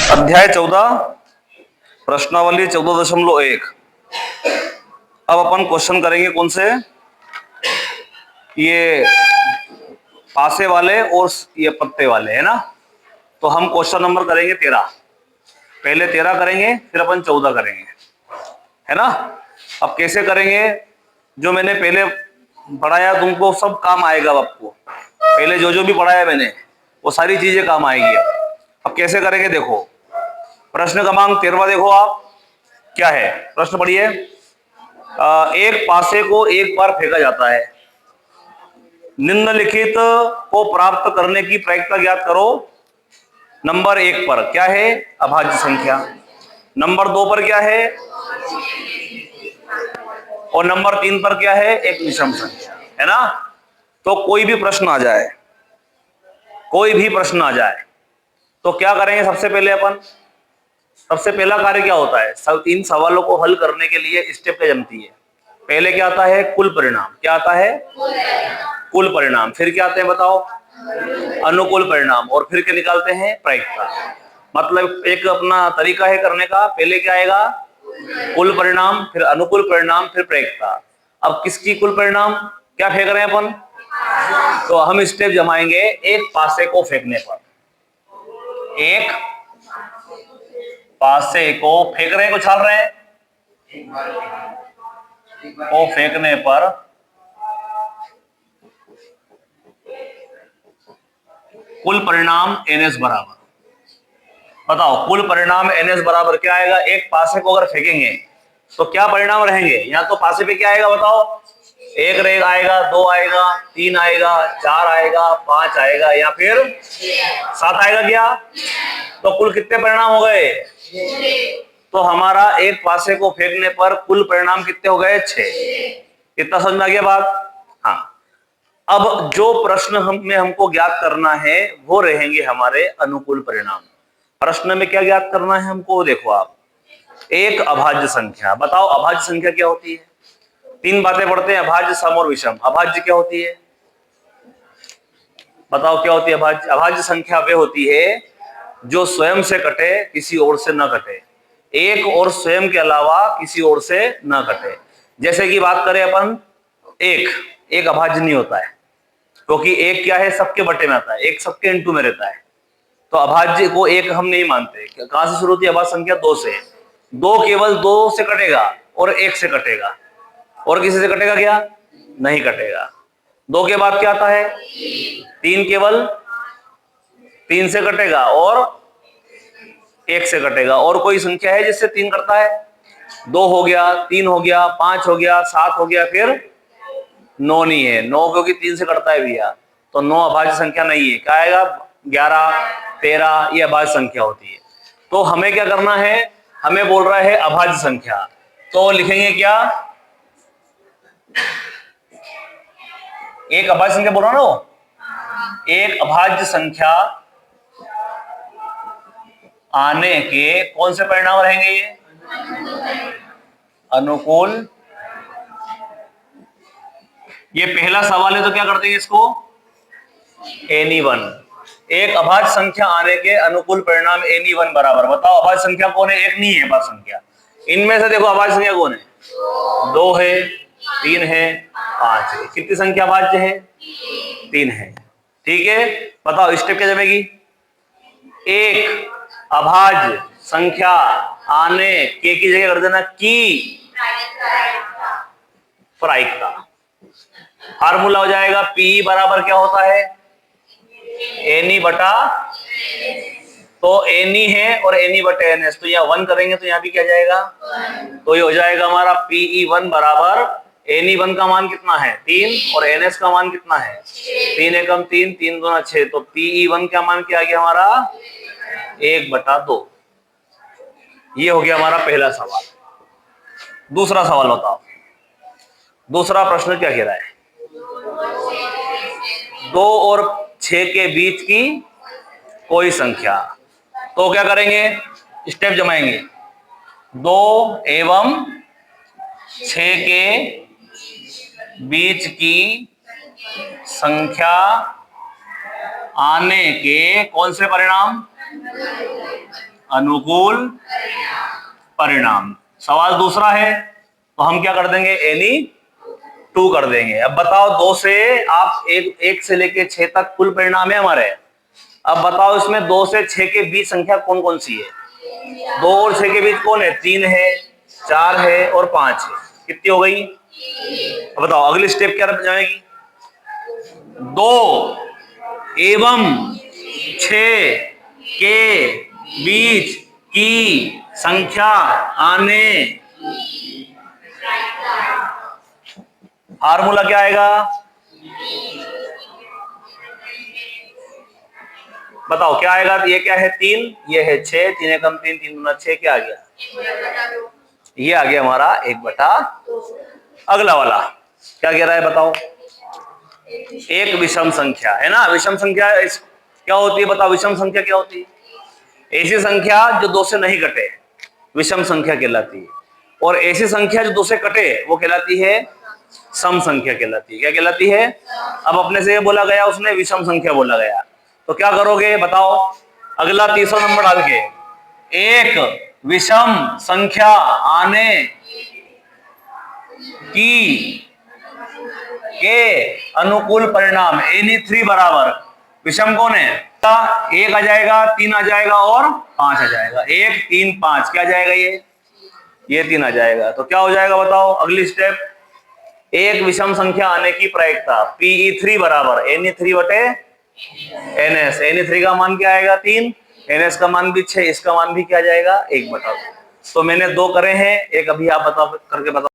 अध्याय 14 प्रश्नावली 14.1। अब अपन क्वेश्चन करेंगे कौन से, ये पासे वाले और ये पत्ते वाले है ना। तो हम क्वेश्चन नंबर करेंगे 13, पहले 13 करेंगे फिर अपन 14 करेंगे, है ना। अब कैसे करेंगे, जो मैंने पहले पढ़ाया तुमको सब काम आएगा। आपको पहले जो जो भी पढ़ाया मैंने वो सारी चीजें काम आएगी। अब कैसे करेंगे देखो, प्रश्न क्रमांक 13 देखो आप क्या है। प्रश्न पढ़िए। एक पासे को एक बार फेंका जाता है, निम्नलिखित को प्राप्त करने की प्रायिकता ज्ञात करो। नंबर 1 पर क्या है, अभाज्य संख्या। नंबर 2 पर क्या है, और नंबर 3 पर क्या है, एक विषम संख्या, है ना। तो कोई भी प्रश्न आ जाए, कोई भी प्रश्न आ जाए तो क्या करेंगे, सबसे पहले अपन, सबसे पहला कार्य क्या होता है, सब इन सवालों को हल करने के लिए स्टेप क्या जमती है। पहले क्या आता है, कुल परिणाम। क्या आता है, कुल परिणाम। फिर क्या आते हैं बताओ, अनुकूल परिणाम। और फिर क्या निकालते हैं, प्रायिकता। मतलब एक अपना तरीका है करने का। पहले क्या आएगा, कुल परिणाम, फिर अनुकूल परिणाम, फिर प्रायिकता। अब किसकी कुल परिणाम, क्या फेंक रहे हैं अपन, तो हम स्टेप जमाएंगे एक पासे को फेंकने पर। एक पासे को फेंक रहे हैं, को उछाल रहे हैं, को फेंकने पर कुल परिणाम NS बराबर। बताओ कुल परिणाम NS बराबर क्या आएगा। एक पासे को अगर फेंकेंगे तो क्या परिणाम रहेंगे, यहाँ तो पासे पे क्या आएगा बताओ, 1 रहेगा, आएगा 2 आएगा, 3 आएगा, 4 आएगा, 5 आएगा, या फिर 7 आएगा क्या। तो कुल कितने परिणाम हो गए, तो हमारा एक पासे को फेंकने पर कुल परिणाम कितने हो गए, 6। इतना समझ आ गया बात। हाँ, अब जो प्रश्न हमको ज्ञात करना है वो रहेंगे हमारे अनुकूल परिणाम। प्रश्न में क्या ज्ञात करना है हमको, देखो आप, एक अभाज्य संख्या। बताओ अभाज्य संख्या क्या होती है। 3 बातें पढ़ते हैं, अभाज्य, सम और विषम। अभाज्य क्या होती है, बताओ क्या होती है अभाज्य। अभाज्य संख्या वे होती है जो स्वयं से कटे, किसी और से न कटे, एक और स्वयं के अलावा किसी और से न कटे। जैसे कि बात करें अपन, एक अभाज्य नहीं होता है, क्योंकि एक क्या है, सबके बटे में आता है, एक सबके इंटू में रहता है। तो अभाज्य को एक हम नहीं मानते। कहां से शुरू होती है अभाज्य संख्या, 2 से। 2 केवल 2 से कटेगा और 1 से कटेगा, और किसी से कटेगा क्या, नहीं कटेगा। 2 के बाद क्या आता है, 3 केवल 3 से कटेगा और 1 से कटेगा। और कोई संख्या है जिससे 3 कटता है, 2 हो गया, 3 हो गया, 5 हो गया, 7 हो गया, फिर 9 नहीं है। 9 क्योंकि 3 से कटता है भैया, तो 9 अभाज्य संख्या नहीं है। क्या आएगा, 11, 13, ये अभाज्य संख्या होती है। तो हमें क्या करना है, हमें बोल रहा है अभाज्य संख्या, तो लिखेंगे क्या, एक अभाज्य संख्या बोल रहा ना वो, एक अभाज्य संख्या आने के कौन से परिणाम रहेंगे, ये अनुकूल। ये पहला सवाल है तो क्या करते हैं इसको, any1। एक अभाज्य संख्या आने के अनुकूल परिणाम any1 बराबर। बताओ अभाज्य संख्या कौन है, एक नहीं है अभाज्य संख्या। इनमें से देखो अभाज्य संख्या कौन है, 2 है, 3 है, 5 है। कितनी संख्या अभाज्य है, 3 है। ठीक है, बताओ स्टेप क्या जमेगी, एक अभाज्य संख्या आने के की जगह कर देना की प्रायिकता। फार्मूला हो जाएगा P बराबर क्या होता है, एनी बटा, तो एनी है और एनी बटे NS, तो यहाँ 1 करेंगे तो यहाँ भी क्या जाएगा, तो ये हो जाएगा हमारा PE1 बराबर, NE1 का मान कितना है, 3, और NS का मान कितना है, 3 एकम 3, 3 दूना 6। तो PE1 का मान क्या आ गया हमारा, 1/2। ये हो गया हमारा पहला सवाल। दूसरा सवाल बताओ, दूसरा प्रश्न क्या कह रहा है, 2 और 6 के बीच की कोई संख्या। तो क्या करेंगे, स्टेप जमाएंगे, 2 एवं 6 के बीच की संख्या आने के कौन से परिणाम, अनुकूल परिणाम। सवाल दूसरा है तो हम क्या कर देंगे, एनी 2 कर देंगे। अब बताओ 2 से आप एक से लेके 6 तक कुल परिणाम है हमारे। अब बताओ इसमें 2 से 6 के बीच संख्या कौन कौन सी है? 2 और 6 के बीच कौन है? 3 है, 4 है और 5 है। कितनी हो गई? अब बताओ अगली स्टेप क्या जाएगी? 2 एवं 6 के बीच की संख्या आने, फार्मूला क्या आएगा? बताओ क्या आएगा? ये क्या है? 3, ये है 6, 3 एकम 3, 3 दूना 6, क्या आ गया? ये आ गया हमारा 1/2। अगला वाला क्या कह रहा है बताओ? एक विषम संख्या है ना। विषम संख्या क्या होती है बताओ? विषम संख्या क्या होती है? ऐसी संख्या जो 2 से नहीं कटे विषम संख्या कहलाती है, और ऐसी संख्या जो 2 से कटे वो कहलाती है सम संख्या कहलाती है। क्या कहलाती है? अब अपने से ये बोला गया, उसने विषम संख्या बोला गया, तो क्या करोगे बताओ? अगला तीसरा नंबर डाल के एक विषम संख्या आने की के अनुकूल परिणाम, एनी 3 बराबर विषम कौन है? 1 आ जाएगा, 3 आ जाएगा और 5 आ जाएगा। 1 3 5 क्या जाएगा? ये 3 आ जाएगा। तो क्या हो जाएगा बताओ? अगली स्टेप, एक विषम संख्या आने की प्रायिकता PE3 बराबर NE3 बटे NS। NE3 का मान क्या आएगा? 3, NS का मान भी 6, इसका मान भी क्या जाएगा? 1/2। तो मैंने 2 करे हैं, एक अभी आप बताओ करके बताओ।